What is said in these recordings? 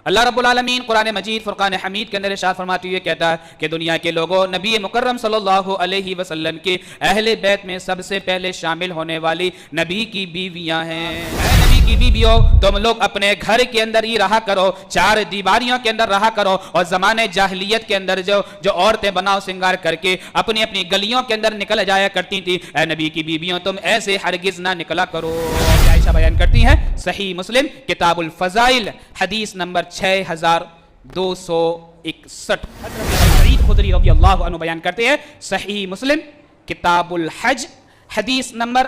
اللہ رب العالمین قرآن مجید فرقان حمید کے اندر ارشاد فرماتے ہوئے کہتا ہے کہ دنیا کے لوگوں نبی مکرم صلی اللہ علیہ وسلم کے اہل بیت میں سب سے پہلے شامل ہونے والی نبی کی بیویاں ہیں۔ اے نبی کی بیویوں، تم لوگ اپنے گھر کے اندر ہی رہا کرو، چار دیواریوں کے اندر رہا کرو، اور زمانے جاہلیت کے اندر جو عورتیں بناؤ سنگار کر کے اپنی اپنی گلیوں کے اندر نکل جایا کرتی تھی، اے نبی کی بیویوں تم ایسے ہرگز نہ نکلا کرو۔ عائشہ بیان کرتی ہیں صحیح مسلم کتاب الفضائل حدیث نمبر 6261۔ حضرت سعید خدری رضی اللہ عنہ بیان کرتے ہیں صحیح مسلم کتاب الحج حدیث نمبر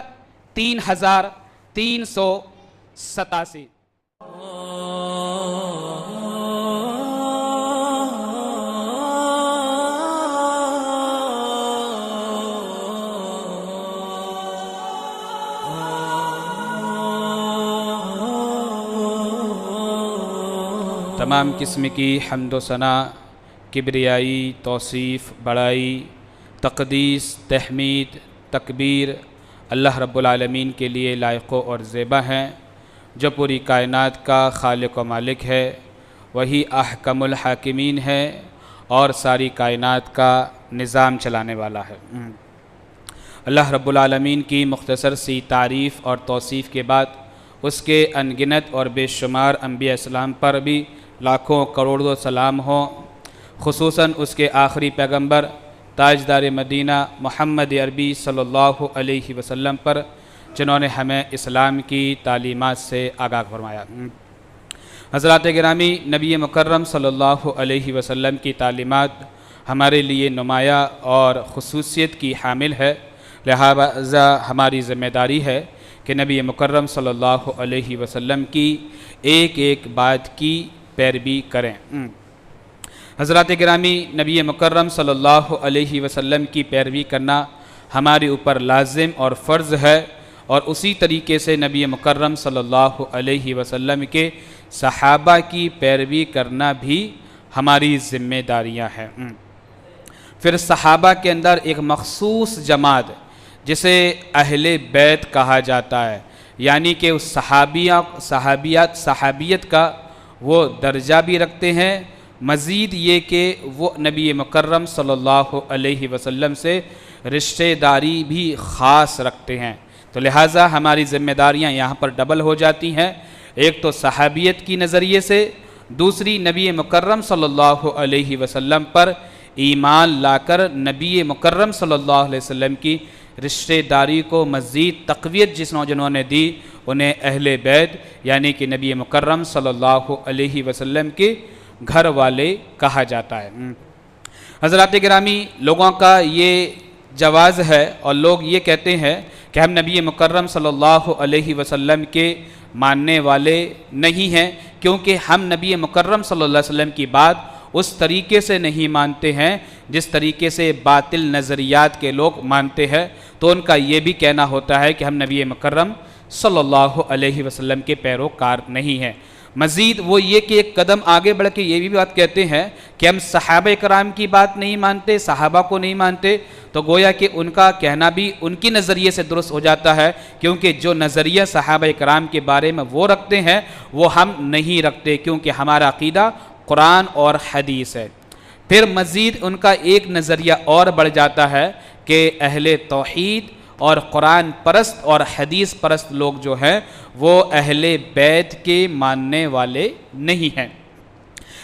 3387۔ تمام قسم کی حمد و ثنا، کبریائی، توصیف، بڑائی، تقدیس، تحمید، تکبیر اللہ رب العالمین کے لیے لائق اور زیبا ہیں، جو پوری کائنات کا خالق و مالک ہے، وہی احکم الحاکمین ہے اور ساری کائنات کا نظام چلانے والا ہے۔ اللہ رب العالمین کی مختصر سی تعریف اور توصیف کے بعد اس کے انگنت اور بے شمار انبیاء اسلام پر بھی لاکھوں کروڑوں سلام ہوں، خصوصاً اس کے آخری پیغمبر تاجدار مدینہ محمد عربی صلی اللہ علیہ وسلم پر، جنہوں نے ہمیں اسلام کی تعلیمات سے آگاہ فرمایا۔ حضرات گرامی، نبی مکرم صلی اللہ علیہ وسلم کی تعلیمات ہمارے لیے نمایاں اور خصوصیت کی حامل ہے، لہذا ہماری ذمہ داری ہے کہ نبی مکرم صلی اللہ علیہ وسلم کی ایک ایک بات کی پیروی کریں۔ حضرات گرامی، نبی مکرم صلی اللہ علیہ وسلم کی پیروی کرنا ہمارے اوپر لازم اور فرض ہے، اور اسی طریقے سے نبی مکرم صلی اللہ علیہ وسلم کے صحابہ کی پیروی کرنا بھی ہماری ذمہ داریاں ہیں۔ پھر صحابہ کے اندر ایک مخصوص جماعت جسے اہل بیت کہا جاتا ہے، یعنی کہ اس صحابیت کا وہ درجہ بھی رکھتے ہیں، مزید یہ کہ وہ نبی مکرم صلی اللہ علیہ وسلم سے رشتہ داری بھی خاص رکھتے ہیں۔ تو لہٰذا ہماری ذمہ داریاں یہاں پر ڈبل ہو جاتی ہیں، ایک تو صحابیت کی نظریے سے، دوسری نبی مکرم صلی اللہ علیہ وسلم پر ایمان لا کر نبی مکرم صلی اللہ علیہ وسلم کی رشتہ داری کو مزید تقویت جنہوں نے دی، انہیں اہل بیت یعنی کہ نبی مکرم صلی اللہ علیہ وسلم کے گھر والے کہا جاتا ہے۔ حضرات گرامی، لوگوں کا یہ جواز ہے اور لوگ یہ کہتے ہیں کہ ہم نبی مکرم صلی اللہ علیہ وسلم کے ماننے والے نہیں ہیں، کیونکہ ہم نبی مکرم صلی اللہ علیہ وسلم کی بات اس طریقے سے نہیں مانتے ہیں جس طریقے سے باطل نظریات کے لوگ مانتے ہیں۔ تو ان کا یہ بھی کہنا ہوتا ہے کہ ہم نبی مکرم صلی اللہ علیہ وسلم کے پیروکار نہیں ہیں۔ مزید وہ یہ کہ ایک قدم آگے بڑھ کے یہ بھی بات کہتے ہیں کہ ہم صحابہ کرام کی بات نہیں مانتے، صحابہ کو نہیں مانتے، تو گویا کہ ان کا کہنا بھی ان کی نظریے سے درست ہو جاتا ہے، کیونکہ جو نظریہ صحابہ کرام کے بارے میں وہ رکھتے ہیں وہ ہم نہیں رکھتے، کیونکہ ہمارا عقیدہ قرآن اور حدیث ہے۔ پھر مزید ان کا ایک نظریہ اور بڑھ جاتا ہے کہ اہل توحید اور قرآن پرست اور حدیث پرست لوگ جو ہیں وہ اہل بیت کے ماننے والے نہیں ہیں۔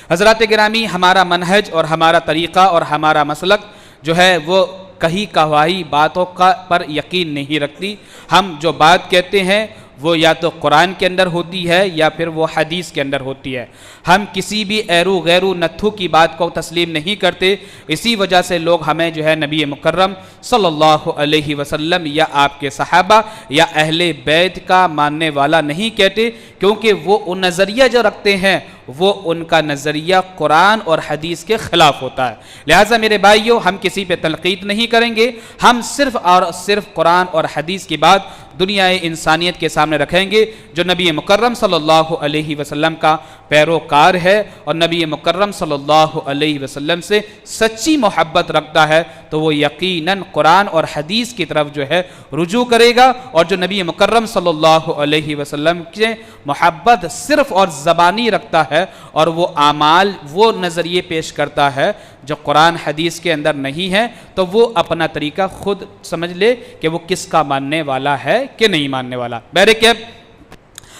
حضرات گرامی، ہمارا منہج اور ہمارا طریقہ اور ہمارا مسلک جو ہے وہ کہیں کہوائی باتوں پر یقین نہیں رکھتی۔ ہم جو بات کہتے ہیں وہ یا تو قرآن کے اندر ہوتی ہے یا پھر وہ حدیث کے اندر ہوتی ہے۔ ہم کسی بھی ایرو غیرو نتھو کی بات کو تسلیم نہیں کرتے، اسی وجہ سے لوگ ہمیں جو ہے نبی مکرم صلی اللہ علیہ وسلم یا آپ کے صحابہ یا اہل بیت کا ماننے والا نہیں کہتے، کیونکہ وہ ان نظریہ جو رکھتے ہیں وہ ان کا نظریہ قرآن اور حدیث کے خلاف ہوتا ہے۔ لہٰذا میرے بھائیوں، ہم کسی پہ تنقید نہیں کریں گے، ہم صرف اور صرف قرآن اور حدیث کی بات دنیا انسانیت کے سامنے رکھیں گے، جو نبی مکرم صلی اللہ علیہ وسلم کا پیروکار ہے اور نبی مکرم صلی اللہ علیہ وسلم سے سچی محبت رکھتا ہے تو وہ یقیناً قرآن اور حدیث کی طرف جو ہے رجوع کرے گا، اور جو نبی مکرم صلی اللہ علیہ وسلم کے محبت صرف اور زبانی رکھتا ہے اور وہ اعمال وہ نظریے پیش کرتا ہے جو قرآن حدیث کے اندر نہیں ہے، تو وہ اپنا طریقہ خود سمجھ لے کہ وہ کس کا ماننے والا ہے کہ نہیں ماننے والا۔ بہرکیف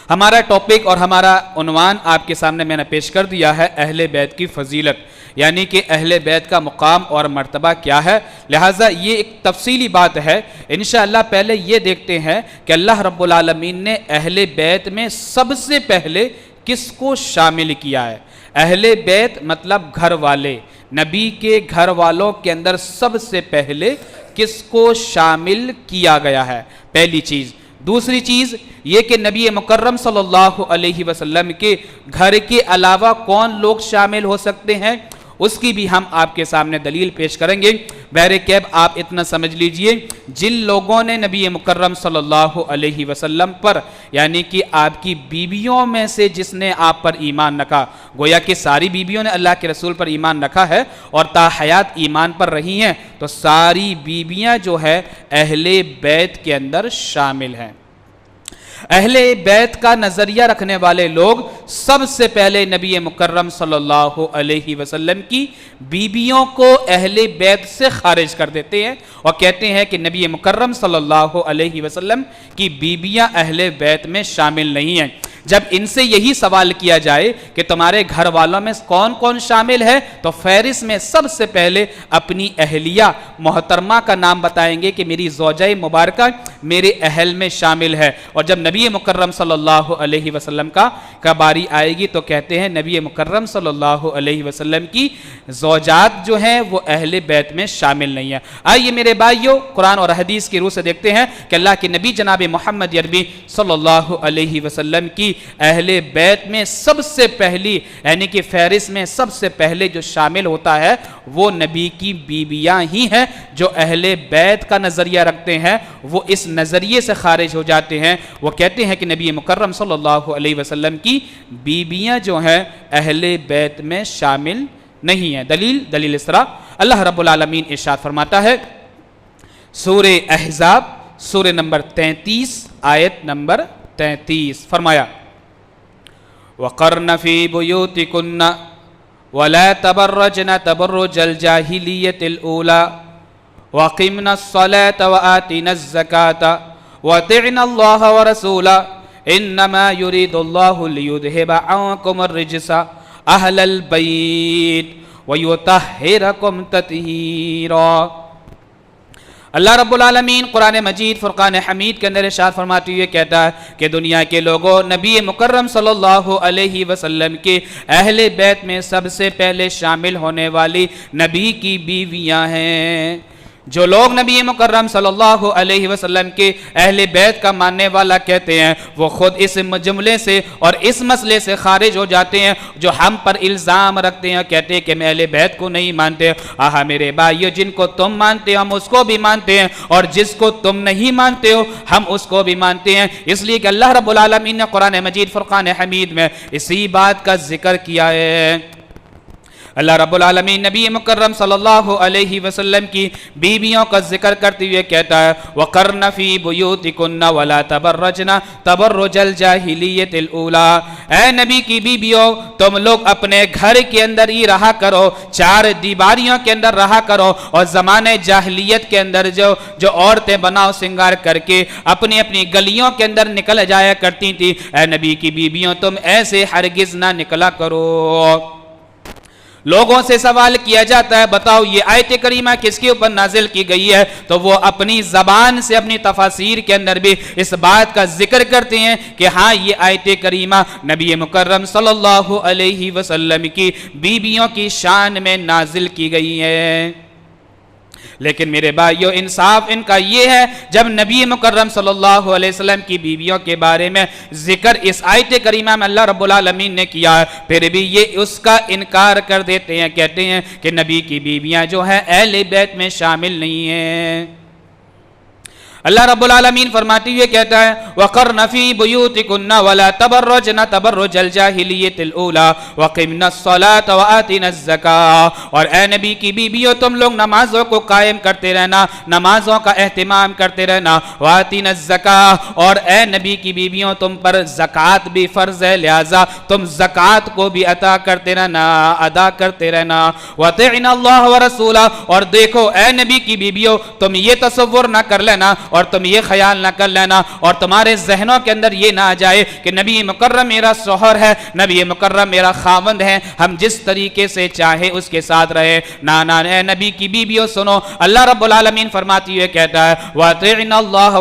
ہمارا ٹاپک اور ہمارا عنوان آپ کے سامنے میں نے پیش کر دیا ہے، اہل بیت کی فضیلت، یعنی کہ اہل بیت کا مقام اور مرتبہ کیا ہے۔ لہٰذا یہ ایک تفصیلی بات ہے، انشاءاللہ پہلے یہ دیکھتے ہیں کہ اللہ رب العالمین نے اہل بیت میں سب سے پہلے کس کو شامل کیا ہے۔ اہل بیت مطلب گھر والے، نبی کے گھر والوں کے اندر سب سے پہلے کس کو شامل کیا گیا ہے، پہلی چیز۔ دوسری چیز یہ کہ نبی مکرم صلی اللہ علیہ وسلم کے گھر کے علاوہ کون لوگ شامل ہو سکتے ہیں، اس کی بھی ہم آپ کے سامنے دلیل پیش کریں گے۔ بہرکیف آپ اتنا سمجھ لیجئے، جن لوگوں نے نبی مکرم صلی اللہ علیہ وسلم پر، یعنی کہ آپ کی بیویوں میں سے جس نے آپ پر ایمان رکھا، گویا کہ ساری بیویوں نے اللہ کے رسول پر ایمان رکھا ہے اور تا حیات ایمان پر رہی ہیں، تو ساری بیویاں جو ہے اہل بیت کے اندر شامل ہیں۔ اہل بیت کا نظریہ رکھنے والے لوگ سب سے پہلے نبی مکرم صلی اللہ علیہ وسلم کی بیویوں کو اہل بیت سے خارج کر دیتے ہیں اور کہتے ہیں کہ نبی مکرم صلی اللہ علیہ وسلم کی بیویاں اہل بیت میں شامل نہیں ہیں۔ جب ان سے یہی سوال کیا جائے کہ تمہارے گھر والوں میں کون کون شامل ہے، تو فہرست میں سب سے پہلے اپنی اہلیہ محترمہ کا نام بتائیں گے کہ میری زوجہ مبارکہ میرے اہل میں شامل ہے، اور جب نبی مکرم صلی اللہ علیہ وسلم کا باری آئے گی تو کہتے ہیں نبی مکرم صلی اللہ علیہ وسلم کی زوجات جو ہیں وہ اہل بیت میں شامل نہیں ہیں۔ آئیے میرے بھائیو، قرآن اور حدیث کی روح سے دیکھتے ہیں کہ اللہ کے نبی جناب محمد عربی صلی اللہ علیہ وسلم کی اہل بیت میں سب سے پہلی، یعنی کہ فہرست میں سب سے پہلے جو شامل ہوتا ہے وہ نبی کی بیویاں ہی ہیں۔ جو اہل بیت کا نظریہ رکھتے ہیں وہ اس نظریے سے خارج ہو جاتے ہیں، وہ کہتے ہیں کہ نبی مکرم صلی اللہ علیہ وسلم کی بیویاں جو ہیں اہل بیت میں شامل نہیں ہیں۔ دلیل اس طرح اللہ رب العالمین ارشاد فرماتا ہے سورہ احزاب سورہ نمبر 33 آیت نمبر 33، فرمایا وَقَرْنَ فِي بُيُوتِكُنَّ وَلَا تَبَرَّجْنَ تَبَرُّجَ الْجَاهِلِيَّةِ الْأُولَى وَأَقِمْنَ الصَّلَاةَ وَآتِينَ الزَّكَاةَ وَأَطِعْنَ اللَّهَ وَرَسُولَهُ إِنَّمَا يُرِيدُ اللَّهُ لِيُذْهِبَ عَنكُمُ الرِّجْسَ أَهْلَ الْبَيْتِ وَيُطَهِّرَكُمْ تَطْهِيرًا۔ اللہ رب العالمین قرآن مجید فرقان حمید کے اندر ارشاد فرماتے ہوئے کہتا ہے کہ دنیا کے لوگوں، نبی مکرم صلی اللہ علیہ وسلم کے اہل بیت میں سب سے پہلے شامل ہونے والی نبی کی بیویاں ہیں۔ جو لوگ نبی مکرم صلی اللہ علیہ وسلم کے اہل بیت کا ماننے والا کہتے ہیں وہ خود اس جملے سے اور اس مسئلے سے خارج ہو جاتے ہیں جو ہم پر الزام رکھتے ہیں، کہتے ہیں کہ میں اہل بیت کو نہیں مانتے۔ آہا میرے بھائیو، جن کو تم مانتے ہو ہم اس کو بھی مانتے ہیں، اور جس کو تم نہیں مانتے ہو ہم اس کو بھی مانتے ہیں، اس لیے کہ اللہ رب العالمین نے قرآن مجید فرقان حمید میں اسی بات کا ذکر کیا ہے۔ اللہ رب العالمین نبی مکرم صلی اللہ علیہ وسلم کی بیویوں کا ذکر کرتے ہوئے کہتا ہے وَقَرْنَ فِي بُيُوتِكُنَّ وَلَا تَبَرَّجْنَ تَبَرُّجَ الْجَاهِلِيَّةِ الْأُولَى، اے نبی کی بیویوں تم لوگ اپنے گھر کے اندر ہی رہا کرو، چار دیواریوں کے اندر رہا کرو، اور زمانے جاہلیت کے اندر جو عورتیں بناؤ سنگار کر کے اپنی اپنی گلیوں کے اندر نکل جایا کرتی تھی، اے نبی کی بیویوں تم ایسے ہرگز نہ نکلا کرو۔ لوگوں سے سوال کیا جاتا ہے بتاؤ یہ آیت کریمہ کس کے اوپر نازل کی گئی ہے، تو وہ اپنی زبان سے اپنی تفاسیر کے اندر بھی اس بات کا ذکر کرتے ہیں کہ ہاں یہ آیت کریمہ نبی مکرم صلی اللہ علیہ وسلم کی بیویوں کی شان میں نازل کی گئی ہے۔ لیکن میرے بھائیو انصاف ان کا یہ ہے جب نبی مکرم صلی اللہ علیہ وسلم کی بیویوں کے بارے میں ذکر اس آیت کریمہ میں اللہ رب العالمین نے کیا ہے، پھر بھی یہ اس کا انکار کر دیتے ہیں، کہتے ہیں کہ نبی کی بیویاں جو ہیں اہل بیت میں شامل نہیں ہیں۔ اللہ رب العالمین فرماتے ہوئے کہتا ہے وَقَرْنَ فِي بُيُوتِكُنَّ وَلَا تَبَرَّجْنَ تَبَرُّجَ الْجَاهِلِيَّةِ الْأُولَى وَأَقِمْنَ الصَّلَاةَ وَآتِينَ الزَّكَاةَ، اور اے نبی کی بیویوں تم لوگ نمازوں کو قائم کرتے رہنا، نمازوں کا اہتمام کرتے رہنا، وَآتِينَ الزَّكَاةَ، اور اے نبی کی بیویوں تم پر زکوٰۃ بھی فرض ہے، لہذا تم زکوٰۃ کو بھی ادا کرتے رہنا، وَأَطِعْنَ اللَّهَ وَرَسُولَهُ، اور دیکھو اے نبی کی بیویوں تم یہ تصور نہ کر لینا اور تم یہ خیال نہ کر لینا اور تمہارے ذہنوں کے اندر یہ نہ آ جائے کہ نبی مکرم میرا شوہر ہے، نبی مکرم میرا خاوند ہے، ہم جس طریقے سے چاہے اس کے ساتھ رہے، نہ اے نبی کی بیویوں سنو، اللہ رب العالمین فرماتی ہے کہتا ہے وَأَطِعْنَ اللَّهَ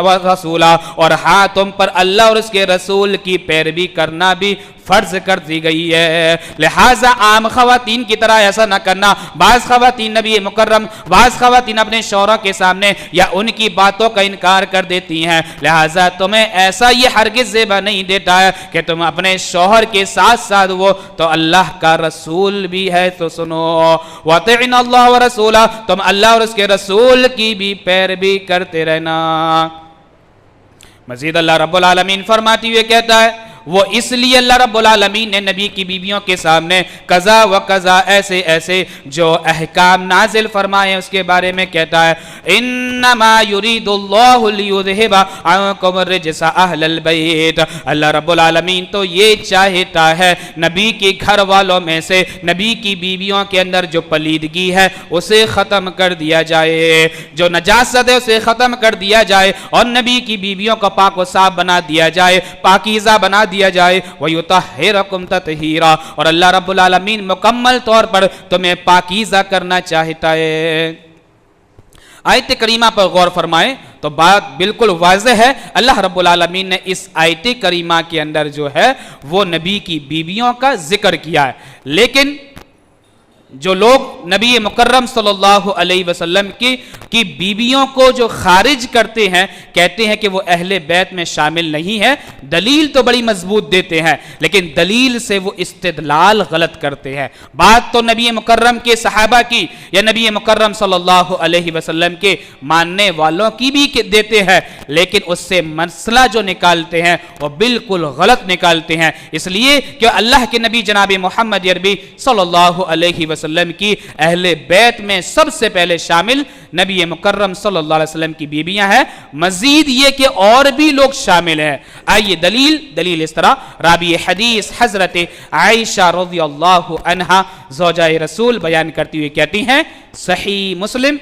وَرَسُولَهُ، اور ہاں تم پر اللہ اور اس کے رسول کی پیروی کرنا بھی فرض کر دی گئی ہے، لہٰذا عام خواتین کی طرح ایسا نہ کرنا۔ بعض خواتین نبی مکرم، بعض خواتین اپنے شوہروں کے سامنے یا ان کی باتوں کا انکار کر دیتی ہیں، لہٰذا تمہیں ایسا یہ ہرگز زیبا نہیں دیتا ہے کہ تم اپنے شوہر کے ساتھ ساتھ وہ تو اللہ کا رسول بھی ہے تو سنو، وَأَطِعْنَ اللَّهَ وَرَسُولَهُ، تم اللہ اور اس کے رسول کی بھی پیروی کرتے رہنا۔ مزید اللہ رب العالمین فرماتی ہوئے کہتا ہے وہ اس لیے اللہ رب العالمین نے نبی کی بیویوں کے سامنے قضا و قضا ایسے ایسے جو احکام نازل فرمائے اس کے بارے میں کہتا ہے انما یرید اللہ لیذہب عنکم الرجس اہل البیت، اللہ رب العالمین تو یہ چاہتا ہے نبی کے گھر والوں میں سے نبی کی بیویوں کے اندر جو پلیدگی ہے اسے ختم کر دیا جائے، جو نجاست ہے اسے ختم کر دیا جائے اور نبی کی بیویوں کو پاک و صاف بنا دیا جائے، پاکیزہ بنا دیا جائے، وَيُطَهِّرَكُمْ تَطْهِيرًا، اور اللہ رب العالمین مکمل طور پر تمہیں پاکیزہ کرنا چاہتا ہے۔ آیت کریمہ پر غور فرمائیں تو بات بالکل واضح ہے، اللہ رب العالمین نے اس آیت کریمہ کے اندر جو ہے وہ نبی کی بیویوں کا ذکر کیا ہے، لیکن جو لوگ نبی مکرم صلی اللہ علیہ وسلم کی بیویوں کو جو خارج کرتے ہیں، کہتے ہیں کہ وہ اہل بیت میں شامل نہیں ہے، دلیل تو بڑی مضبوط دیتے ہیں لیکن دلیل سے وہ استدلال غلط کرتے ہیں۔ بات تو نبی مکرم کے صحابہ کی یا نبی مکرم صلی اللہ علیہ وسلم کے ماننے والوں کی بھی دیتے ہیں، لیکن اس سے مسئلہ جو نکالتے ہیں وہ بالکل غلط نکالتے ہیں، اس لیے کہ اللہ کے نبی جناب محمد عربی صلی اللہ علیہ وسلم کی اہل بیت میں سب سے پہلے شامل نبی مکرم صلی اللہ علیہ وسلم کی بیویاں ہیں، مزید یہ کہ اور بھی لوگ شامل ہیں۔ آئیے دلیل اس طرح راوی حدیث حضرت عائشہ رضی اللہ عنہا زوجہ رسول بیان کرتی ہوئی کہتی ہیں صحیح مسلم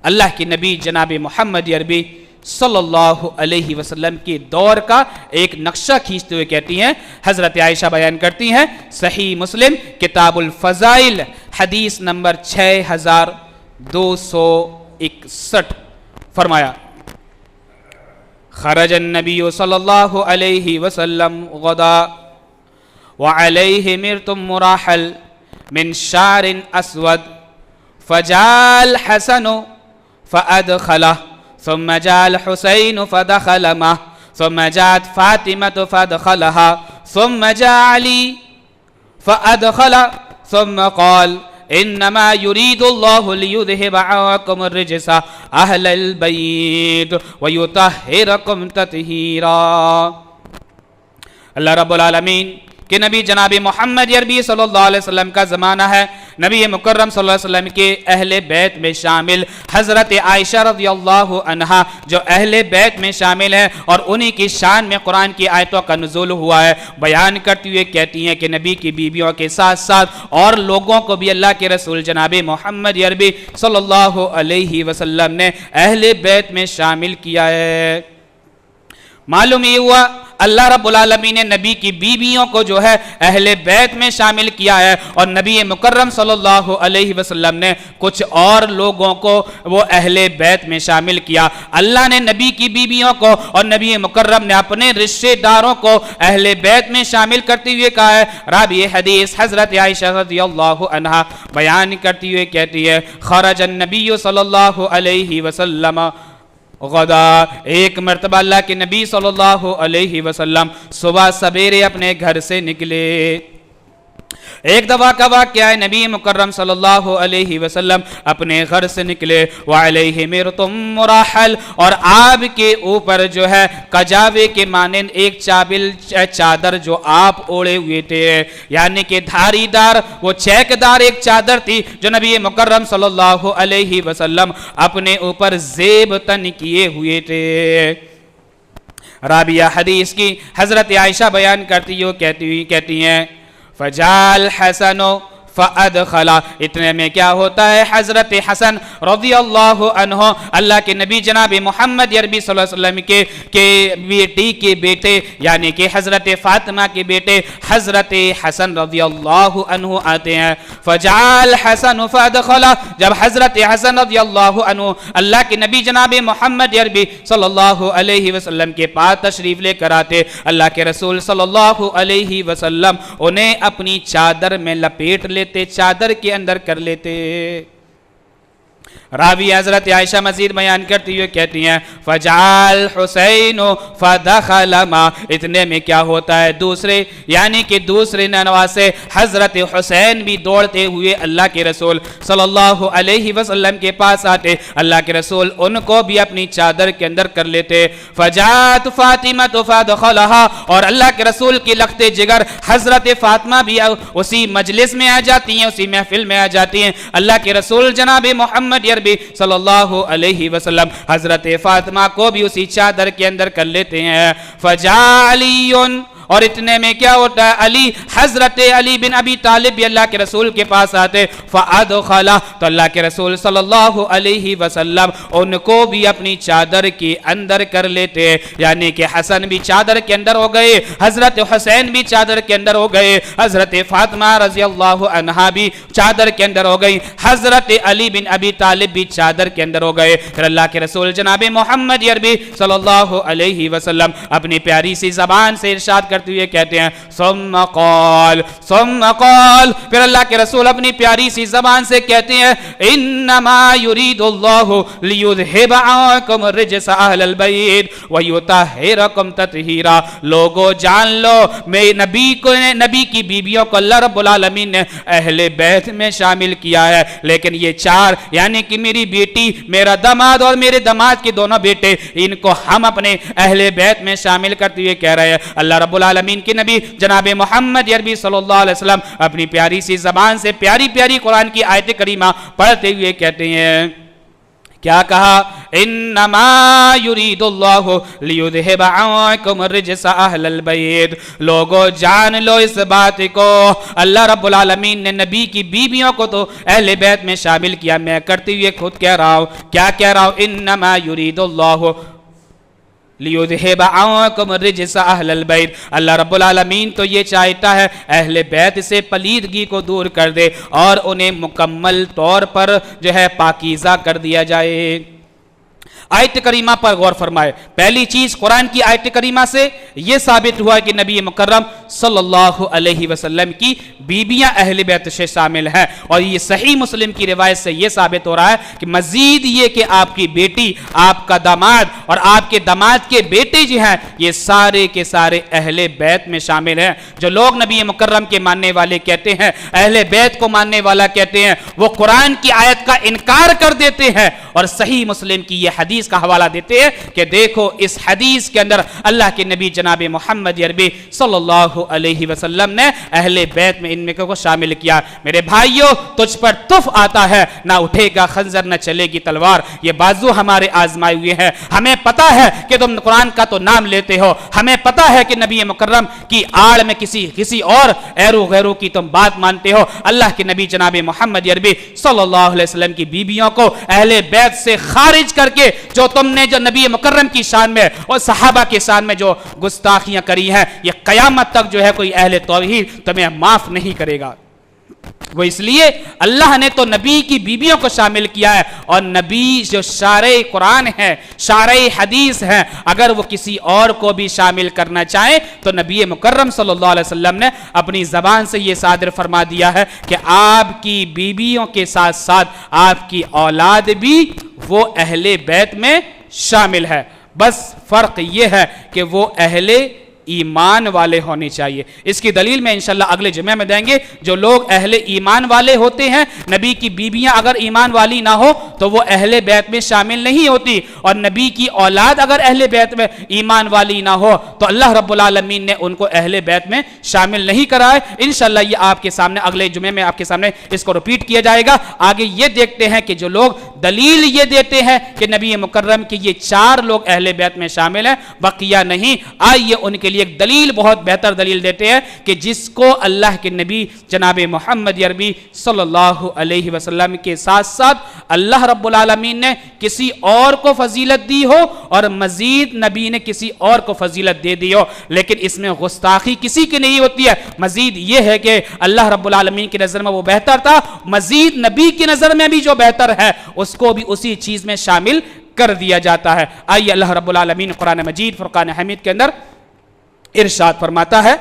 اللہ کے نبی جناب محمد عربی صلی اللہ علیہ وسلم کے دور کا ایک نقشہ کھینچتے ہوئے کہتی ہیں، حضرت عائشہ بیان کرتی ہیں صحیح مسلم کتاب الفضائل حدیث نمبر 6261 فرمایا خرج النبی صلی اللہ علیہ وسلم غدا وعلیہ مرتم مراحل من شعر اسود فجاء الحسن فأدخله ثم جاء الحسين فدخل معه ثم جاءت فاطمة فدخلها ثم جاء علي فأدخل ثم قال انما يريد الله ليذهب عنكم الرجس اهل البيت ويطهركم تطهيرا۔ اللہ رب العالمین کہ نبی جناب محمد عربی صلی اللہ علیہ وسلم کا زمانہ ہے، نبی مکرم صلی اللہ علیہ وسلم کے اہل بیت میں شامل حضرت عائشہ رضی اللہ عنہا جو اہل بیت میں شامل ہیں اور انہی کی شان میں قرآن کی آیتوں کا نزول ہوا ہے، بیان کرتی ہوئے کہتی ہیں کہ نبی کی بیویوں کے ساتھ ساتھ اور لوگوں کو بھی اللہ کے رسول جناب محمد عربی صلی اللہ علیہ وسلم نے اہل بیت میں شامل کیا ہے۔ معلوم یہ ہوا اللہ رب العالمین نے نبی کی بیویوں کو جو ہے اہل بیت میں شامل کیا ہے اور نبی مکرم صلی اللہ علیہ وسلم نے کچھ اور لوگوں کو وہ اہل بیت میں شامل کیا۔ اللہ نے نبی کی بیویوں کو اور نبی مکرم نے اپنے رشتہ داروں کو اہل بیت میں شامل کرتے ہوئے کہا ہے۔ راوی حدیث حضرت عائشہ رضی اللہ عنہا بیان کرتی ہوئے کہتی ہے خرج النبی صلی اللہ علیہ وسلم غدا، ایک مرتبہ اللہ کے نبی صلی اللہ علیہ وسلم صبح سویرے اپنے گھر سے نکلے ایک دفعہ کا واقعہ ہے، نبی مکرم صلی اللہ علیہ وسلم اپنے گھر سے نکلے، وعلیہ مرتم مراحل، اور آپ کے اوپر جو ہے کجاوے کے مانند ایک چادر جو آپ اوڑے ہوئے تھے، یعنی کہ دھاری دار، وہ چیک دار ایک چادر تھی جو نبی مکرم صلی اللہ علیہ وسلم اپنے اوپر زیب تن کیے ہوئے تھے۔ رابعہ حدیث کی حضرت عائشہ بیان کہتی ہیں فجال حسن فادخلا، اتنے میں کیا ہوتا ہے، حضرت حسن رضی اللہ عنہ، اللہ کے نبی جناب محمد عربی صلی اللہ علیہ وسلم کے بیٹی کے بیٹے، یعنی کہ حضرت فاطمہ کے بیٹے حضرت حسن رضی اللہ عنہ آتے ہیں۔ فجعل حسن فادخلا، جب حضرت حسن رضی اللہ عنہ اللہ کے نبی جناب محمد عربی صلی اللہ علیہ وسلم کے پاس تشریف لے کر آتے، اللہ کے رسول صلی اللہ علیہ وسلم انہیں اپنی چادر میں لپیٹ لیتے، چادر کے اندر کر لیتے۔ راوی حضرت عائشہ مزید بیان کرتی ہوئے کہتی ہیں فجعل حسین فدخل ما، اتنے میں کیا ہوتا ہے، دوسرے یعنی کہ دوسرے نواسے حضرت حسین بھی دوڑتے ہوئے اللہ کے رسول صلی اللہ علیہ وسلم کے پاس آتے، اللہ کے رسول ان کو بھی اپنی چادر کے اندر کر لیتے۔ فجاءت فاطمہ فدخلها، اور اللہ کے رسول کی لخت جگر حضرت فاطمہ بھی اسی مجلس میں آ جاتی ہیں، اسی محفل میں آ جاتی ہیں۔ اللہ کے رسول جناب محمد عربی صلی اللہ علیہ وسلم حضرت فاطمہ کو بھی اسی چادر کے اندر کر لیتے ہیں۔ فجاء علی، اور اتنے میں کیا ہوتا ہے، علی حضرت علی بن ابی طالب بھی اللہ کے رسول کے پاس آتے، فادخلا، تو اللہ کے رسول صلی اللہ علیہ وسلم ان کو بھی اپنی چادر کے اندر کر لیتے، یعنی کہ حسن بھی چادر کے اندر ہو گئے، حضرت حسین بھی چادر کے اندر ہو گئے، حضرت فاطمہ رضی اللہ عنہا بھی چادر کے اندر ہو گئی، حضرت علی بن ابی طالب بھی چادر کے اندر ہو گئے۔ پھر اللہ کے رسول جناب محمد عربی صلی اللہ علیہ وسلم اپنی پیاری سی زبان سے ارشاد کرتے ہوئے کہتے ہیں ثم قال، پھر اللہ کے رسول اپنی پیاری سی زبان سے کہتے ہیں انما یرید اللہ لیذھب عنکم الرجس اہل البیت ویطہرکم تطہیرا، لوگو جان لو میں نبی کی بیویوں کو اللہ رب العالمین نے اہل بیت میں شامل کیا ہے، لیکن یہ چار یعنی کہ میری بیٹی، میرا داماد اور میرے داماد کے دونوں بیٹے، ان کو ہم اپنے اہل بیت میں شامل کرتے ہوئے کہہ رہے ہیں۔ اللہ رب العالمین کے نبی جناب محمد عربی صلی اللہ علیہ وسلم اپنی پیاری سی زبان سے پیاری پیاری قرآن کی آیت کریمہ پڑھتے ہوئے کہتے ہیں، کیا کہا، انما یرید اللہ لیذھب عنکم الرجس اہل البیت، لوگو جان لو اس بات کو، اللہ رب العالمین نے نبی کی بیویوں کو تو اہل بیت میں شامل کیا، میں کرتے ہوئے خود کہہ رہا ہوں، کیا کہہ رہا ہوں، انما یرید اللہ لیذھب عنکم الرجس اہل البیت، اللہ رب العالمین تو یہ چاہتا ہے اہل بیت سے پلیدگی کو دور کر دے اور انہیں مکمل طور پر جو ہے پاکیزہ کر دیا جائے۔ آیت کریمہ پر غور فرمائے، پہلی چیز قرآن کی آیت کریمہ سے یہ ثابت ہوا کہ نبی مکرم صلی اللہ علیہ وسلم کی بیویاں اہل بیت سے شامل ہیں، اور یہ صحیح مسلم کی روایت سے یہ ثابت ہو رہا ہے کہ مزید یہ کہ آپ کی بیٹی، آپ کا داماد اور آپ کے داماد کے بیٹے جو ہیں یہ سارے کے سارے اہل بیت میں شامل ہیں۔ جو لوگ نبی مکرم کے ماننے والے کہتے ہیں، اہل بیت کو ماننے والا کہتے ہیں، وہ قرآن کی آیت کا انکار کر دیتے ہیں اور صحیح مسلم کی یہ حدیث کا حوالہ دیتے ہیں کہ دیکھو اس حدیث کے اندر اللہ کے نبی جناب محمد عربی صلی اللہ علیہ وسلم نے اہل بیت میں ان میں کو شامل کیا۔ میرے بھائیوں، تجھ پر تف آتا ہے، نہ اٹھے گا خنجر نہ چلے گی تلوار، یہ بازو ہمارے آزمائے ہوئے ہیں۔ ہمیں پتا ہے کہ تم قرآن کا تو نام لیتے ہو، ہمیں پتا ہے کہ نبی مکرم کی آڑ میں کسی اور ایرو غیرو کی تم بات مانتے ہو۔ اللہ کے نبی جناب محمد عربی صلی اللہ علیہ وسلم کی بیویوں کو اہل بیت سے خارج کر کے جو تم نے جو نبی مکرم کی شان میں اور صحابہ کے شان میں جو گستاخیاں کری ہیں، یہ قیامت تک جو ہے کوئی اہل توحید تمہیں معاف نہیں کرے گا۔ وہ اس لیے اللہ نے تو نبی کی بیویوں کو شامل کیا ہے، اور نبی جو شارع قرآن ہے، شارع حدیث ہے، اگر وہ کسی اور کو بھی شامل کرنا چاہے تو نبی مکرم صلی اللہ علیہ وسلم نے اپنی زبان سے یہ صادر فرما دیا ہے کہ آپ کی بیویوں کے ساتھ ساتھ آپ کی اولاد بھی وہ اہل بیت میں شامل ہے، بس فرق یہ ہے کہ وہ اہل ایمان والے ہونے چاہیے۔ اس کی دلیل میں انشاءاللہ اگلے جمعے میں دیں گے۔ جو لوگ اہل ایمان والے ہوتے ہیں، نبی کی بیویاں اگر ایمان والی نہ ہو تو وہ اہل بیت میں شامل نہیں ہوتی، اور نبی کی اولاد اگر اہل بیت میں ایمان والی نہ ہو تو اللہ رب العالمین نے ان کو اہل بیت میں شامل نہیں کرائے۔ انشاءاللہ یہ آپ کے سامنے اگلے جمعے میں آپ کے سامنے اس کو ریپیٹ کیا جائے گا۔ آگے یہ دیکھتے ہیں کہ جو لوگ دلیل یہ دیتے ہیں کہ نبی مکرم کی یہ 4 لوگ اہل بیت میں شامل ہیں، بقیہ نہیں، آئیے ان کے لیے ایک دلیل، بہت بہتر دلیل دیتے ہیں کہ جس کو اللہ کے نبی جناب محمد عربی صلی اللہ علیہ وسلم کے ساتھ ساتھ اللہ رب العالمین نے کسی اور کو فضیلت دی ہو اور مزید نبی نے کسی اور کو فضیلت دے دی ہو، لیکن اس میں گستاخی کسی کی نہیں ہوتی ہے۔ مزید یہ ہے کہ اللہ رب العالمین کی نظر میں وہ بہتر تھا، مزید نبی کی نظر میں بھی جو بہتر ہے اس کو بھی اسی چیز میں شامل کر دیا جاتا ہے۔ آئیے اللہ رب العالمین قرآن مجید فرقان حمید کے اندر ارشاد فرماتا ہے،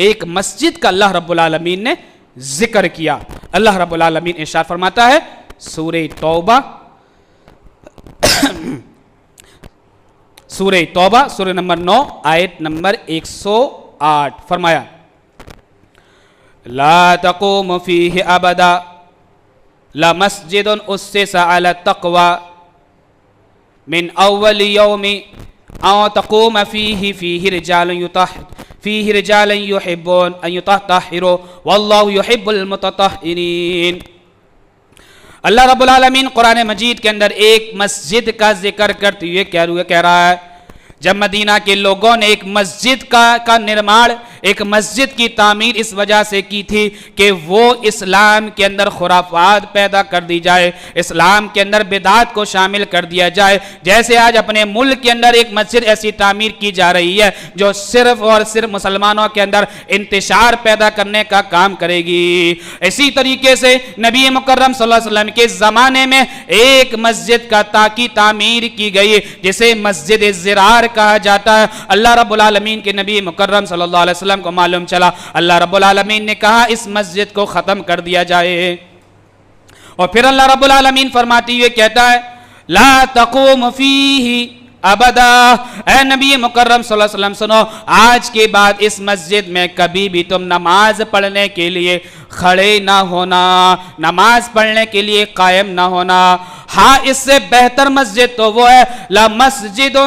ایک مسجد کا اللہ رب العالمین نے ذکر کیا۔ اللہ رب العالمین ارشاد فرماتا ہے سورہ توبہ، سورہ نمبر 9 آیت نمبر 108، فرمایا لا تقوم فیہ ابدا لمسجد اسس علی التقوی من اول یوم او تقوم فیہ رجال یحبون ان یطہروا واللہ یحب المتطہرین۔ اللہ رب العالمین قرآن مجید کے اندر ایک مسجد کا ذکر کرتے ہوئے کہہ رہا ہے، جب مدینہ کے لوگوں نے ایک مسجد کا نرمان، ایک مسجد کی تعمیر اس وجہ سے کی تھی کہ وہ اسلام کے اندر خرافات پیدا کر دی جائے، اسلام کے اندر بدعات کو شامل کر دیا جائے۔ جیسے آج اپنے ملک کے اندر ایک مسجد ایسی تعمیر کی جا رہی ہے جو صرف اور صرف مسلمانوں کے اندر انتشار پیدا کرنے کا کام کرے گی، اسی طریقے سے نبی مکرم صلی اللہ علیہ وسلم کے زمانے میں ایک مسجد کا تعمیر کی گئی جسے مسجد زرار کہا جاتا ہے۔ اللہ رب العالمین کے نبی مکرم صلی اللہ علیہ وسلم کو معلوم چلا، اللہ رب العالمین نے کہا اس مسجد کو ختم کر دیا جائے، اور پھر اللہ رب العالمین فرماتی ہوئے کہتا ہے لا تقوم فیہ ابدا، اے نبی مکرم صلی اللہ علیہ وسلم سنو، آج کے بعد اس مسجد میں کبھی بھی تم نماز پڑھنے کے لیے کھڑے نہ ہونا، نماز پڑھنے کے لیے قائم نہ ہونا۔ ہاں اس سے بہتر مسجد تو وہ ہے لمسجد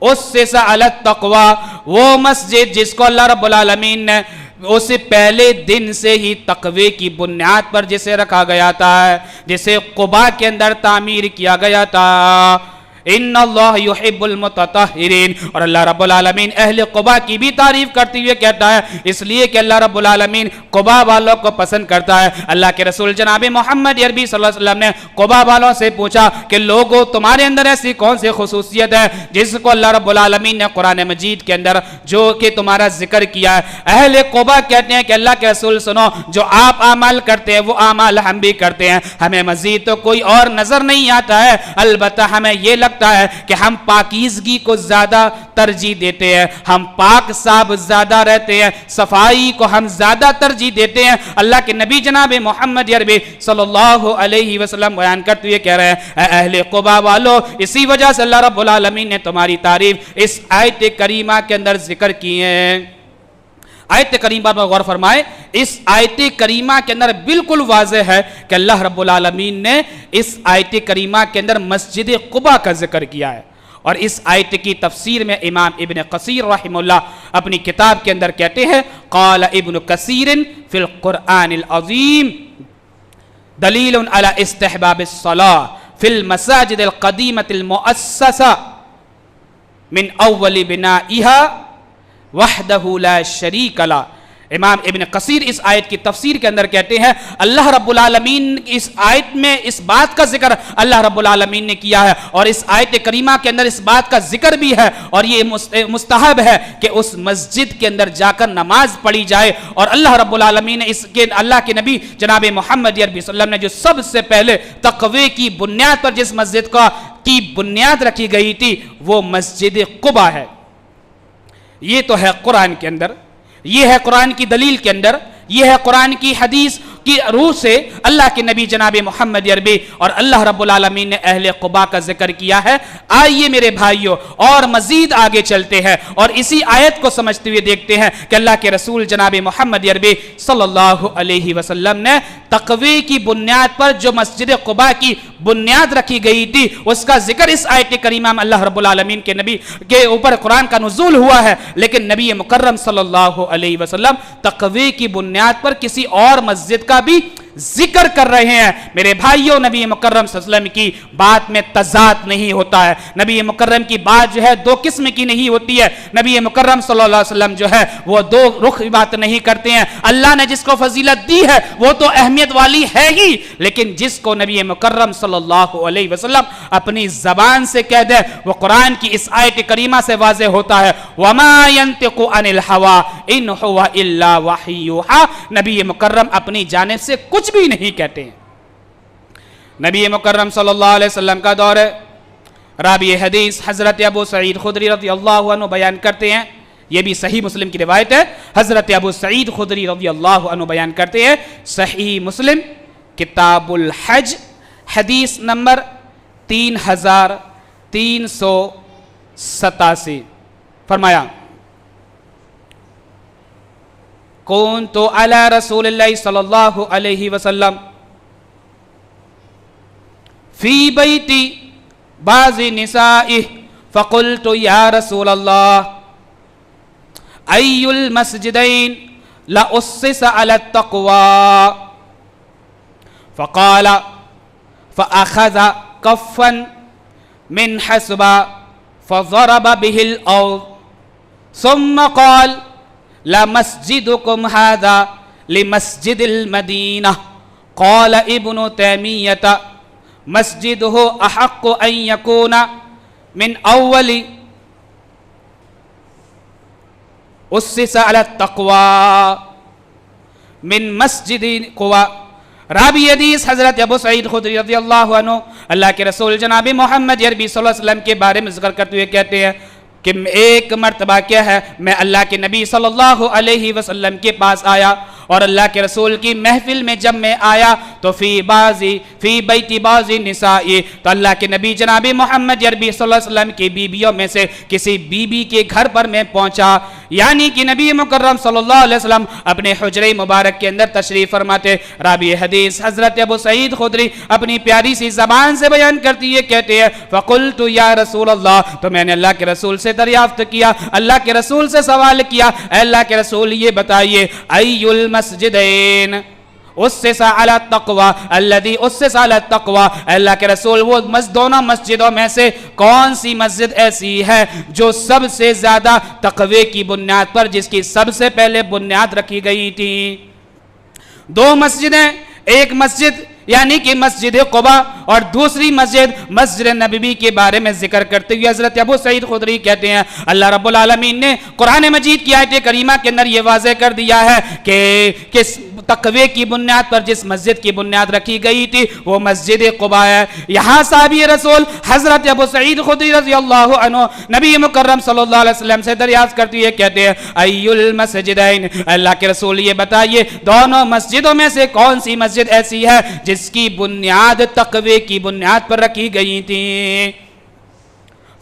اسس علی التقوی، وہ مسجد جس کو اللہ رب العالمین نے اسے پہلے دن سے ہی تقوی کی بنیاد پر جسے رکھا گیا تھا، جسے قباء کے اندر تعمیر کیا گیا تھا۔ ان اللہ یحب المتطہرین، اور اللہ رب العالمین اہل قباء کی بھی تعریف کرتے ہوئے کہتا ہے، اس لیے کہ اللہ رب العالمین قباء والوں کو پسند کرتا ہے۔ اللہ کے رسول جناب محمد عربی صلی اللہ علیہ وسلم نے قباء والوں سے پوچھا کہ لوگوں تمہارے اندر ایسی کون سی خصوصیت ہے جس کو اللہ رب العالمین نے قرآن مجید کے اندر جو کہ تمہارا ذکر کیا ہے؟ اہل قباء کہتے ہیں کہ اللہ کے رسول سنو، جو آپ اعمال کرتے ہیں وہ اعمال ہم بھی کرتے ہیں، ہمیں مزید تو کوئی اور نظر نہیں آتا ہے، البتہ ہمیں یہ لگتا ہے کہ ہم پاکیزگی کو زیادہ ترجیح دیتے ہیں، ہم پاک صاف زیادہ رہتے ہیں، صفائی کو ہم زیادہ ترجیح دیتے ہیں۔ اللہ کے نبی جناب محمد عربی صلی اللہ علیہ وسلم بیان کرتے ہوئے کہہ رہے ہیں اے اہل قباء والو، اسی وجہ سے اللہ رب العالمین نے تمہاری تعریف اس آیت کریمہ کے اندر ذکر کی ہے۔ آیت کریمہ پر غور فرمائے، اس آیت کریمہ کے اندر بالکل واضح ہے کہ اللہ رب العالمین نے اس آیت کریمہ کے اندر مسجد قباء کا ذکر کیا ہے، اور اس آیت کی تفسیر میں امام ابن کثیر رحمہ اللہ اپنی کتاب کے اندر کہتے ہیں قال ابن کثیر فی القرآن العظیم دلیل علی استحباب الصلاة فی المساجد القدیمة المؤسسة من اول بنائها وحدہ لا شریک لہ۔ امام ابن کثیر اس آیت کی تفسیر کے اندر کہتے ہیں اللہ رب العالمین اس آیت میں اس بات کا ذکر اللہ رب العالمین نے کیا ہے، اور اس آیت کریمہ کے اندر اس بات کا ذکر بھی ہے، اور یہ مستحب ہے کہ اس مسجد کے اندر جا کر نماز پڑھی جائے۔ اور اللہ رب العالمین نے اس کے اللہ کے نبی جناب محمد عربی صلی اللہ علیہ وسلم نے جو سب سے پہلے تقوی کی بنیاد پر جس مسجد کی بنیاد رکھی گئی تھی وہ مسجد قباء ہے۔ یہ تو ہے قرآن کے اندر، یہ ہے قرآن کی دلیل کے اندر، یہ ہے قرآن کی حدیث، کی روح سے اللہ کے نبی جناب محمد عربی اور اللہ رب العالمین نے اہل قباء کا ذکر کیا ہے۔ آئیے میرے بھائیوں اور مزید آگے چلتے ہیں اور اسی آیت کو سمجھتے ہوئے دیکھتے ہیں کہ اللہ کے رسول جناب محمد عربی صلی اللہ علیہ وسلم نے تقوی کی بنیاد پر جو مسجد قباء کی بنیاد رکھی گئی تھی اس کا ذکر اس آیت کریمہ میں اللہ رب العالمین کے نبی کے اوپر قرآن کا نزول ہوا ہے، لیکن نبی مکرم صلی اللہ علیہ وسلم تقوی کی بنیاد پر کسی اور مسجد کا بھی ذکر کر رہے ہیں۔ میرے بھائیوں، نبی مکرم صلی اللہ علیہ وسلم کی بات میں تضاد نہیں ہوتا ہے، نبی مکرم کی بات جو ہے دو قسم کی نہیں ہوتی ہے، نبی مکرم صلی اللہ علیہ وسلم جو ہے وہ دو رخ بات نہیں کرتے ہیں۔ اللہ نے جس کو فضیلت دی ہے وہ تو اہمیت والی ہے ہی، لیکن جس کو نبی مکرم صلی اللہ علیہ وسلم اپنی زبان سے کہہ دے وہ قرآن کی اس آیت کریمہ سے واضح ہوتا ہے۔ وَمَا يَنْتِقُ عَنِ الْهَوَىٰ إِنْ هُوَ إِلَّا وَحْيٌ يُوحَىٰ، نبی مکرم اپنی جانب سے کچھ بھی نہیں کہتے ہیں۔ نبی مکرم صلی اللہ علیہ وسلم کا دور ہے، راوی حدیث حضرت ابو سعید خدری رضی اللہ عنہ بیان کرتے ہیں، یہ بھی صحیح مسلم کی روایت ہے، حضرت ابو سعید خدری رضی اللہ عنہ بیان کرتے ہیں، صحیح مسلم کتاب الحج حدیث نمبر 3387، فرمایا كنت على رسول الله صلى الله عليه وسلم في بيت بعض نسائه فقلت يا رسول الله أي المسجدين لأسس على التقوى، فقال فأخذ كفا من حسبا فضرب به الأرض ثم قال لمسجدكم هذا لمسجد المدينة. قال ابن تيمية مسجده أحق أن يكون من أول أسس على التقوى من مسجد قباء. راوی حدیث حضرت ابو سعید خدری رضی اللہ عنہ اللہ کے رسول جناب محمد عربی صلی اللہ علیہ وسلم کے بارے میں ذکر کرتے ہوئے کہتے ہیں کہ ایک مرتبہ کیا ہے میں اللہ کے نبی صلی اللہ علیہ وسلم کے پاس آیا اور اللہ کے رسول کی محفل میں جب میں آیا تو فی بیت بعضی نسائی، تو اللہ کے نبی جناب محمد عربی صلی اللہ علیہ وسلم کی بیویوں میں سے کسی بیوی کے گھر پر میں پہنچا، یعنی کہ نبی مکرم صلی اللہ علیہ وسلم اپنے حجرے مبارک کے اندر تشریف فرماتے۔ راوی حدیث حضرت ابو سعید خدری اپنی پیاری سی زبان سے بیان کرتی ہے، کہتے ہیں فقلت یا رسول اللہ، تو میں نے اللہ کے رسول سے دریافت کیا، اللہ کے رسول سے سوال کیا، اے اللہ کے رسول یہ بتائیے ای المسجدین اسس علی التقوی الذی اسس علی التقوی، اللہ کے رسول وہ دونوں مسجدوں میں سے کون سی مسجد ایسی ہے جو سب سے زیادہ تقوی کی بنیاد پر، جس کی سب سے پہلے بنیاد رکھی گئی تھی؟ دو مسجدیں، ایک مسجد یعنی کہ مسجد قباء اور دوسری مسجد مسجد نبوی کے بارے میں ذکر کرتے ہوئے حضرت ابو سعید خدری کہتے ہیں اللہ رب العالمین نے قرآن مجید کی آیت کریمہ کے اندر یہ واضح کر دیا ہے کہ تقوی کی بنیاد پر جس مسجد کی بنیاد رکھی گئی تھی وہ مسجد قباء ہے۔ یہاں صحابی رسول حضرت ابو سعید خدری رضی اللہ عنہ نبی مکرم صلی اللہ علیہ وسلم سے دریافت کرتے ہوئے کہتے ہیں ای المسجدین، اللہ کے رسول یہ بتائیے دونوں مسجدوں میں سے کون سی مسجد ایسی ہے جس کی بنیاد تقوی کی بنیاد پر رکھی گئی تھی؟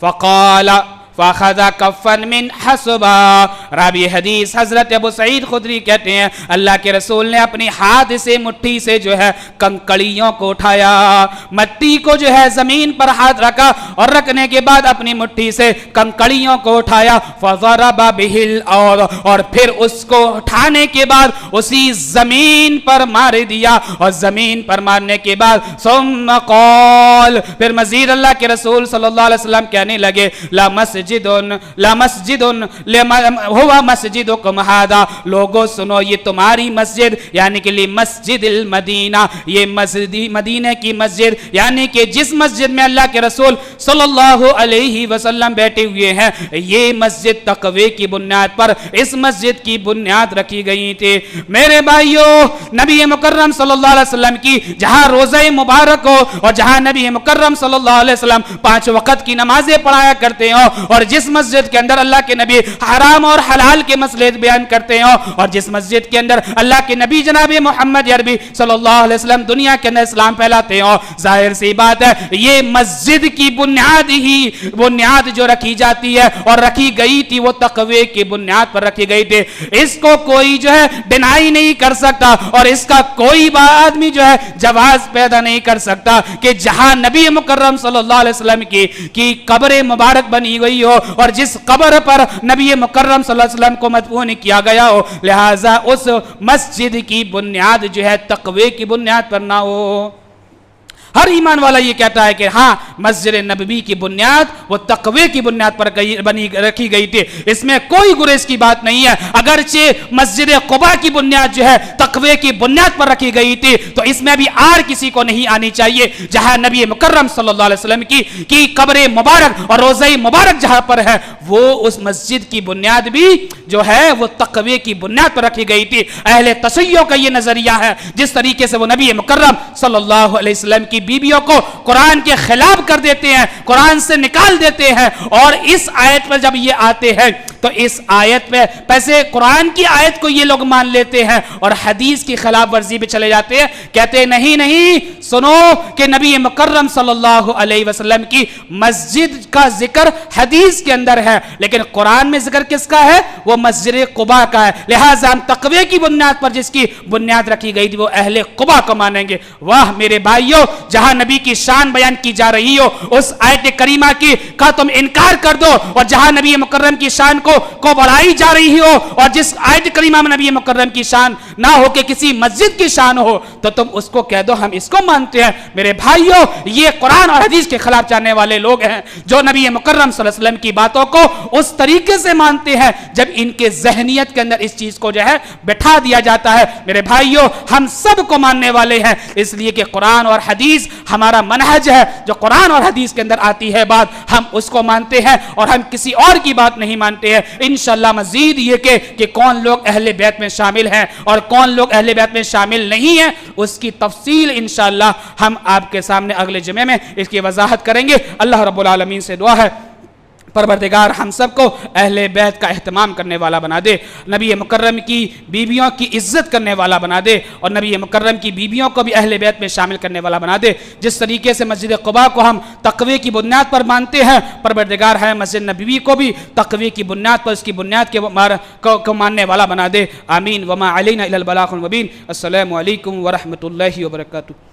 فقال فاخذ کفا من حسبا، راوی حدیث حضرت ابو سعید خدری کہتے ہیں اللہ کے رسول نے اپنی ہاتھ سے مٹھی سے جو ہے کنکڑیوں کو اٹھایا، مٹی کو جو ہے زمین پر ہاتھ رکھا اور رکھنے کے بعد اپنی مٹھی سے کنکڑیوں کو اٹھایا، فضرب به الارض، اور پھر اس کو اٹھانے کے بعد اسی زمین پر مار دیا، اور زمین پر مارنے کے بعد ثم قال، پھر مزید اللہ کے رسول صلی اللہ علیہ وسلم کہنے لگے لا مسجد ہوا مسجدکم ھذا، لوگوں سنو یہ تمہاری مسجد یعنی کہ مسجد المدینہ، یہ مسجد مدینہ کی مسجد، یعنی کہ جس مسجد میں اللہ کے رسول صلی اللہ علیہ وسلم بیٹھے ہوئے ہیں یہ مسجد تقوی کی بنیاد پر اس مسجد کی بنیاد رکھی گئی تھی۔ میرے بھائیو، نبی مکرم صلی اللہ علیہ وسلم کی جہاں روزہ مبارک ہو اور جہاں نبی مکرم صلی اللہ علیہ وسلم 5 وقت کی نمازیں پڑھایا کرتے ہو اور جس مسجد کے اندر اللہ کے نبی حرام اور حلال کے مسئلے بیان کرتے ہوں، اور جس مسجد کے اندر اللہ کے نبی جناب محمد عربی صلی اللہ علیہ وسلم دنیا کے اندر اسلام پھیلاتے ہوں، ظاہر سی بات ہے یہ مسجد کی بنیاد جو رکھی جاتی ہے اور رکھی گئی تھی وہ تقوی کی بنیاد پر رکھی گئی تھی۔ اس کو کوئی جو ہے ڈینائی نہیں کر سکتا، اور اس کا کوئی آدمی جو ہے جواز پیدا نہیں کر سکتا کہ جہاں نبی مکرم صلی اللہ علیہ وسلم کی قبر مبارک بنی گئی ہو اور جس قبر پر نبی مکرم صلی اللہ علیہ وسلم کو مدفون کیا گیا ہو، لہٰذا اس مسجد کی بنیاد جو ہے تقوی کی بنیاد پر نہ ہو۔ ہر ایمان والا یہ کہتا ہے کہ ہاں مسجد نبوی کی بنیاد وہ تقوی کی بنیاد پر رکھی گئی تھی، اس میں کوئی گریز کی بات نہیں ہے۔ اگرچہ مسجد قباء کی بنیاد جو ہے تقوی کی بنیاد پر رکھی گئی تھی، تو اس میں بھی آر کسی کو نہیں آنی چاہیے۔ جہاں نبی مکرم صلی اللہ علیہ وسلم کی قبر مبارک اور روضہ مبارک جہاں پر ہے، وہ اس مسجد کی بنیاد بھی جو ہے وہ تقوی کی بنیاد پر رکھی گئی تھی۔ اہل تشیع کا یہ نظریہ ہے، جس طریقے سے وہ نبی مکرم صلی اللہ علیہ وسلم کی بیویوں کو قرآن کے خلاف کر دیتے ہیں، قرآن سے نکال دیتے ہیں، اور اس آیت پر جب یہ آتے ہیں تو اس آیت پہ پیسے قرآن کی آیت کو یہ لوگ مان لیتے ہیں اور حدیث کی خلاف ورزی پہ چلے جاتے ہیں، کہتے ہیں نہیں سنو کہ نبی مکرم صلی اللہ علیہ وسلم کی مسجد کا ذکر حدیث کے اندر ہے، لیکن قرآن میں ذکر کس کا ہے؟ وہ مسجد قباء کا ہے، لہٰذا ہم تقوی کی بنیاد پر جس کی بنیاد رکھی گئی تھی وہ اہل قباء کو مانیں گے۔ واہ میرے بھائیو، جہاں نبی کی شان بیان کی جا رہی ہو اس آیت کریمہ کا تم انکار کر دو، اور جہاں نبی مکرم کی شان کو بڑھائی جا رہی ہو اور جس آیت کریمہ میں نبی مکرم کی شان نہ ہو کہ کسی مسجد کی شان ہو، تو تم اس کو کہہ دو ہم اس کو مانتے ہیں۔ میرے بھائیو، یہ قرآن اور حدیث کے خلاف جانے والے لوگ ہیں جو نبی مکرم صلی اللہ علیہ وسلم کی باتوں کو اس طریقے سے مانتے ہیں جب ان کے ذہنیت کے اندر اس چیز کو جو ہے بٹھا دیا جاتا ہے۔ میرے بھائیو، ہم سب کو ماننے والے ہیں، اس لیے کہ قرآن اور حدیث ہمارا منہج ہے، جو قرآن اور حدیث کے اندر آتی ہے بات ہم اس کو مانتے ہیں اور ہم کسی اور کی بات نہیں مانتے ہیں۔ انشاءاللہ مزید یہ کہ کون لوگ اہل بیت میں شامل ہیں اور کون لوگ اہل بیت میں شامل نہیں ہیں، اس کی تفصیل انشاءاللہ ہم آپ کے سامنے اگلے جمعے میں اس کی وضاحت کریں گے۔ اللہ رب العالمین سے دعا ہے پروردگار ہم سب کو اہل بیت کا اہتمام کرنے والا بنا دے، نبی مکرم کی بیویوں کی عزت کرنے والا بنا دے، اور نبی مکرم کی بیویوں کو بھی اہل بیت میں شامل کرنے والا بنا دے۔ جس طریقے سے مسجد قباء کو ہم تقوی کی بنیاد پر مانتے ہیں، پروردگار ہے مسجد نبوی کو بھی تقوی کی بنیاد پر اس کی بنیاد کو ماننے والا بنا دے۔ آمین۔ وما علینا الا البلاغ المبین۔ السلام علیکم ورحمۃ اللہ وبرکاتہ۔